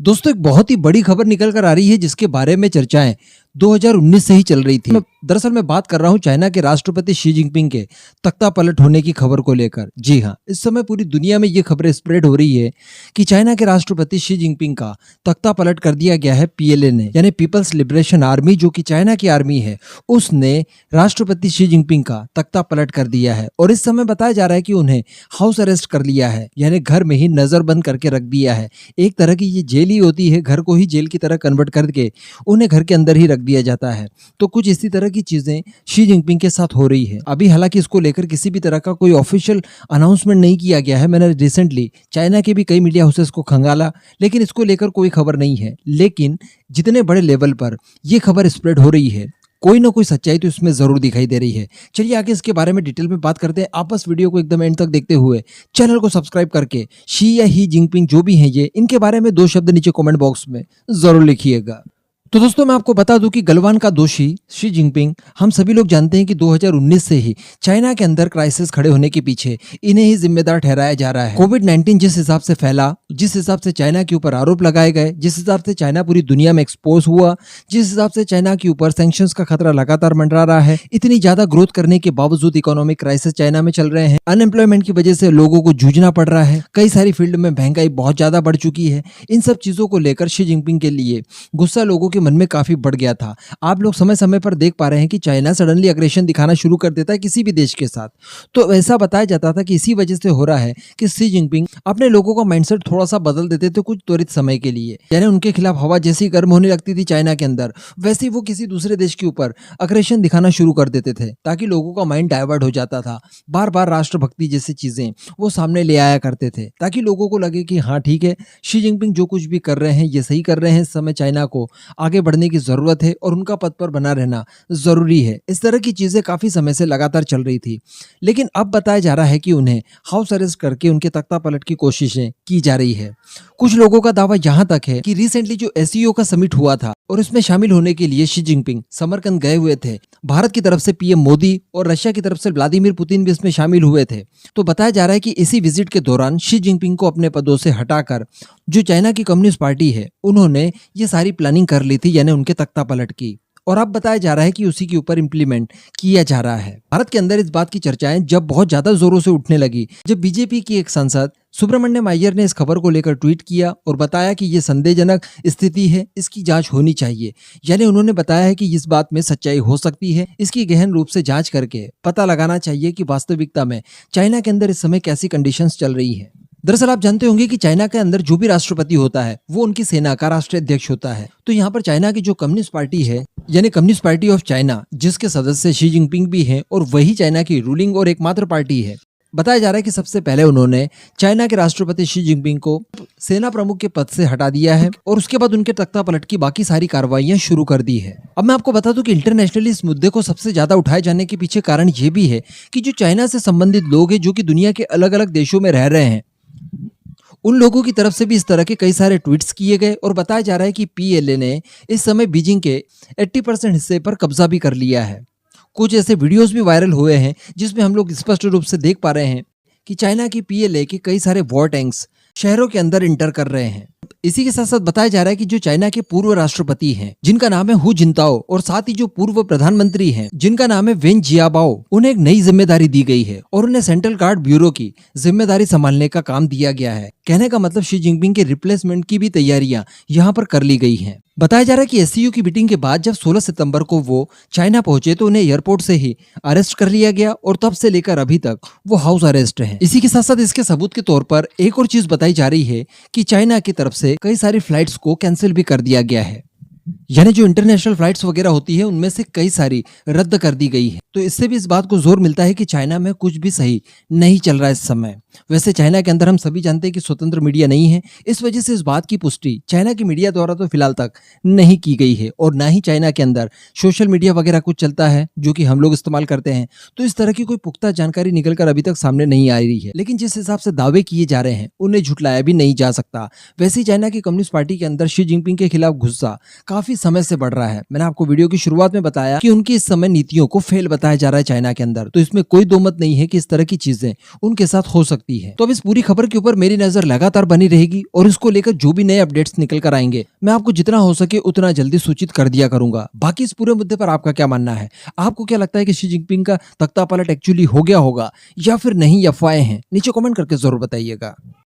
दोस्तों एक बहुत ही बड़ी खबर निकल कर आ रही है जिसके बारे में चर्चाएं 2019 से ही चल रही थी। दरअसल मैं बात कर रहा हूं चाइना के राष्ट्रपति शी जिनपिंग के तख्ता पलट होने की खबर को लेकर। जी हां, इस समय पूरी दुनिया में ये खबरें स्प्रेड हो रही है कि चाइना के राष्ट्रपति शी जिनपिंग का तख्ता पलट कर दिया गया है पीएलए ने, यानी पीपल्स लिबरेशन आर्मी, जो कि चाइना की आर्मी है, उसने राष्ट्रपति शी जिनपिंग का तख्ता पलट कर दिया है। और इस समय बताया जा रहा है कि उन्हें हाउस अरेस्ट कर लिया है, यानी घर में ही नजरबंद करके रख दिया है। एक तरह की ये जेल ही होती है, घर को ही जेल की तरह कन्वर्ट करके उन्हें घर के अंदर ही रख दिया जाता है। तो कुछ इसी तरह की चीजें शी जिनपिंग के साथ हो रही है। अभी हालांकि इसको लेकर किसी भी तरह का कोई ऑफिशियल अनाउंसमेंट नहीं किया गया है। मैंने रिसेंटली चाइना के भी कई मीडिया हाउसेस को खंगाला, लेकिन इसको लेकर कोई खबर नहीं है। लेकिन जितने बड़े लेवल पर यह खबर स्प्रेड हो रही है, कोई ना कोई सच्चाई तो इसमें जरूर दिखाई दे रही है। चलिए आगे इसके बारे में डिटेल में बात करते हैं। आप बस वीडियो को एकदम एंड तक देखते हुए चैनल को सब्सक्राइब करके शी या ही जिनपिंग जो भी हैं ये, इनके बारे में 2 शब्द नीचे कमेंट बॉक्स में जरूर लिखिएगा। तो दोस्तों मैं आपको बता दूं कि गलवान का दोषी शी जिनपिंग, हम सभी लोग जानते हैं कि 2019 से ही चाइना के अंदर क्राइसिस खड़े होने के पीछे इन्हें ही जिम्मेदार ठहराया जा रहा है। कोविड-19 जिस हिसाब से फैला, जिस हिसाब से चाइना के ऊपर आरोप लगाए गए, जिस हिसाब से चाइना पूरी दुनिया में एक्सपोज हुआ, जिस हिसाब से चाइना के ऊपर सैंक्शंस का खतरा लगातार मंडरा रहा है, इतनी ज्यादा ग्रोथ करने के बावजूद इकोनॉमिक क्राइसिस चाइना में चल रहे हैं। अनएम्प्लॉयमेंट की वजह से लोगों को जूझना पड़ रहा है। कई सारी फील्ड में महंगाई बहुत ज्यादा बढ़ चुकी है। इन सब चीजों को लेकर शी जिनपिंग के लिए गुस्सा लोगों के मन में काफी बढ़ गया था। आप लोग समय समय पर देख पा रहे हैं कि चाइना सडनली अग्रेशन दिखाना शुरू कर देता है किसी भी देश के साथ। तो ऐसा बताया जाता था कि इसी वजह से हो रहा है कि शी जिनपिंग अपने लोगों का माइंडसेट थोड़ा सा बदल देते थे कुछ त्वरित समय के लिए। यानी उनके खिलाफ हवा जैसी गर्म होने लगती थी चाइना के अंदर, वैसे वो किसी दूसरे देश के ऊपर अग्रेशन दिखाना शुरू कर देते थे, ताकि लोगों का माइंड डाइवर्ट हो जाता था। बार बार राष्ट्रभक्ति जैसी चीजें वो सामने ले आया करते थे, ताकि लोगों को लगे कि हाँ ठीक है, शी जिनपिंग जो कुछ भी कर रहे हैं ये सही कर रहे हैं। इस समय चाइना को आगे बढ़ने की जरूरत है और उनका पद पर बना रहना जरूरी है। इस तरह की चीजें काफी समय से लगातार चल रही थी। लेकिन अब बताया जा रहा है कि उन्हें हाउस अरेस्ट करके उनके तख्ता पलट की कोशिशें की जा रही है। कुछ लोगों का दावा यहां तक है कि रिसेंटली जो एससीओ का समिट हुआ था और उसमें शामिल होने के लिए शी जिनपिंग समरकंद गए हुए थे। भारत की तरफ से पीएम मोदी और रशिया की तरफ से व्लादिमीर पुतिन भी इसमें शामिल हुए थे। तो बताया जा रहा है कि इसी विजिट के दौरान शी जिनपिंग को अपने पदों से हटाकर जो चाइना की कम्युनिस्ट पार्टी है, उन्होंने ये सारी प्लानिंग कर ली थी, यानी उनके तख्ता पलट की। और अब बताया जा रहा है कि उसी के ऊपर इम्प्लीमेंट किया जा रहा है। भारत के अंदर इस बात की चर्चाएं जब बहुत ज्यादा जोरों से उठने लगी, जब बीजेपी की एक सांसद सुब्रमण्यम अय्यर ने इस खबर को लेकर ट्वीट किया और बताया कि ये संदेहजनक स्थिति है, इसकी जांच होनी चाहिए। यानी उन्होंने बताया है कि इस बात में सच्चाई हो सकती है, इसकी गहन रूप से जांच करके पता लगाना चाहिए कि वास्तविकता में चाइना के अंदर इस समय कैसी कंडीशंस चल रही है। दरअसल आप जानते होंगे कि चाइना के अंदर जो भी राष्ट्रपति होता है वो उनकी सेना का राष्ट्रीय अध्यक्ष होता है। तो यहाँ पर चाइना की जो कम्युनिस्ट पार्टी है, यानी कम्युनिस्ट पार्टी ऑफ चाइना, जिसके सदस्य शी जिनपिंग भी हैं और वही चाइना की रूलिंग और एकमात्र पार्टी है। बताया जा रहा है कि सबसे पहले उन्होंने चाइना के राष्ट्रपति शी जिनपिंग को सेना प्रमुख के पद से हटा दिया है और उसके बाद उनके तख्ता पलट की बाकी सारी कार्रवाइयां शुरू कर दी है। अब मैं आपको बता दूं कि इंटरनेशनली इस मुद्दे को सबसे ज्यादा उठाए जाने के पीछे कारण ये भी है कि जो चाइना से संबंधित लोग हैं, जो कि दुनिया के अलग अलग देशों में रह रहे हैं, उन लोगों की तरफ से भी इस तरह के कई सारे ट्वीट्स किए गए। और बताया जा रहा है कि पीएलए ने इस समय बीजिंग के 80% हिस्से पर कब्जा भी कर लिया है। कुछ ऐसे वीडियोस भी वायरल हुए हैं जिसमें हम लोग स्पष्ट रूप से देख पा रहे हैं कि चाइना की पीएलए के कई सारे वॉर टैंक्स शहरों के अंदर इंटर कर रहे हैं। इसी के साथ साथ बताया जा रहा है कि जो चाइना के पूर्व राष्ट्रपति हैं, जिनका नाम है हु जिनताओ, और साथ ही जो पूर्व प्रधानमंत्री हैं, जिनका नाम है वेन जियाबाओ, उन्हें एक नई जिम्मेदारी दी गई है और उन्हें सेंट्रल गार्ड ब्यूरो की जिम्मेदारी संभालने का काम दिया गया है। कहने का मतलब शी जिनपिंग के रिप्लेसमेंट की भी तैयारियां यहाँ पर कर ली गई हैं। बताया जा रहा है कि एससीओ की मीटिंग के बाद जब 16 सितंबर को वो चाइना पहुंचे तो उन्हें एयरपोर्ट से ही अरेस्ट कर लिया गया और तब से लेकर अभी तक वो हाउस अरेस्ट हैं। इसी के साथ साथ इसके सबूत के तौर पर एक और चीज बताई जा रही है कि चाइना की तरफ से कई सारी फ्लाइट्स को कैंसिल भी कर दिया गया है। यानी जो इंटरनेशनल फ्लाइट्स वगैरह होती है उनमें से कई सारी रद्द कर दी गई है। तो इससे भी इस बात को जोर मिलता है कि चाइना में कुछ भी सही नहीं चल रहा है इस समय। वैसे चाइना के अंदर हम सभी जानते हैं कि स्वतंत्र मीडिया नहीं है, इस वजह से इस बात की पुष्टि चाइना की मीडिया द्वारा तो फिलहाल तक नहीं की गई है और ना ही चाइना के अंदर सोशल मीडिया वगैरह कुछ चलता है जो कि हम लोग इस्तेमाल करते हैं। तो इस तरह की कोई पुख्ता जानकारी निकलकर अभी तक सामने नहीं आ रही है। लेकिन जिस हिसाब से दावे किए जा रहे हैं उन्हें झुटलाया भी नहीं जा सकता। वैसे ही चाइना की कम्युनिस्ट पार्टी के अंदर शी जिनपिंग के खिलाफ गुस्सा काफी काफी समय से बढ़ रहा है। मैंने आपको वीडियो की शुरुआत में बताया कि उनकी इस समय नीतियों को फेल बताया जा रहा है चाइना के अंदर, तो इसमें कोई दो मत नहीं है कि इस तरह की चीजें उनके साथ हो सकती है। तो अब इस पूरी खबर के ऊपर मेरी नजर लगातार बनी रहेगी और इसको लेकर जो भी नए अपडेट्स निकल कर आएंगे मैं आपको जितना हो सके उतना जल्दी सूचित कर दिया करूंगा। बाकी इस पूरे मुद्दे पर आपका क्या मानना है? आपको क्या लगता है कि शी जिनपिंग का तख्ता पलट एक्चुअली हो गया होगा या फिर नहीं, अफवाहें हैं? नीचे कमेंट करके जरूर बताइएगा।